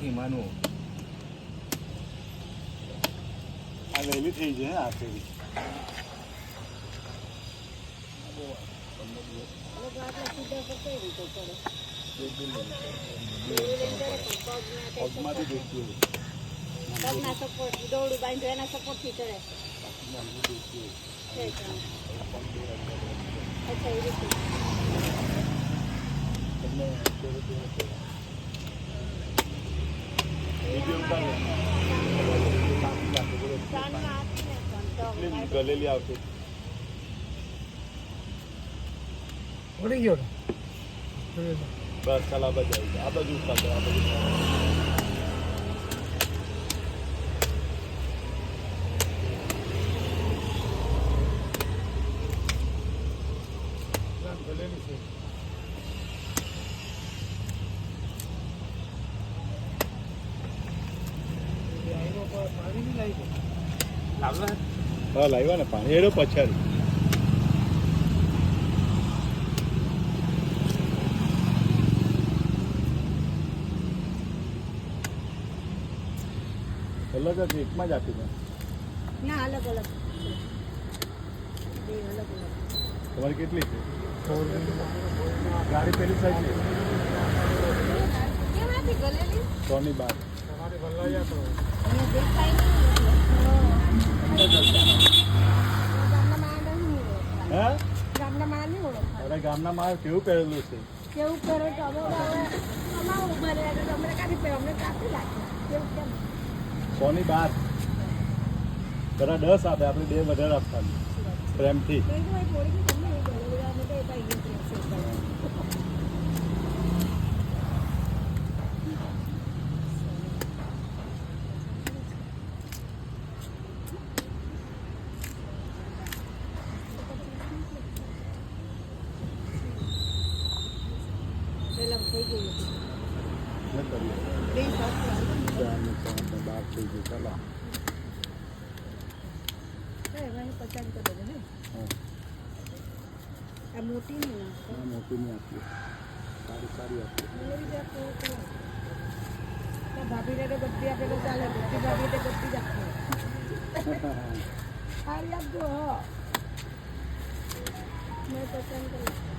એમાંનું આ વહેલી થઈ જાય આ ફેરી પગમાંથી પગના સપોર્ટ દોડું બાંધ્યું એના સપોર્ટથી ચડે. અચ્છા એ રીતે ગલેલી આવશે ઉડી ગયો બસ ચાલ આ બાજુ આ બાજુ આ બાજુ ગલેલી છે હા લાવ્યા ને પાણી એડો પછાડી અલગ જ એકમાં જ આપી દે ના અલગ અલગ બે અલગ અલગ. તમારી કેટલી છે ગાડી પેલી સાઈડ છે કેમાંથી ગલેલી 100 ની બાર તમારી ભલાયા તો અહીંયા દેખાય નહીં. ગામના માણસ નહીં ઓળખતા. હે ગામના માણસ નહીં ઓળખતા. અરે ગામના માર કેવું પહેરેલું છે કેવું કરો તો અમે અમારું ઉભા રહ્યા તો અમને કાઢી પડે અમને કાપી નાખે કેવું કેમ 100 ની બાર જરા 10 આપે આપણે 2 વધારે આપવાની પ્રેમથી થોડી તમને એ ગયેલું અમે તો એ ભાઈ પેલા થઈ ગયું ન કરીએ બે સાથે બાર થઈ ગયું ચાલો પચાસ કરી દે ને હા આ મોટી નહીં હા મોટી નહીં આપીએ સારી આપીએ ભાભીને તો બધી આપે તો ચાલે બધી ભાભી તો બધી જ આપે સારી આપજો મેં પસંદ કરી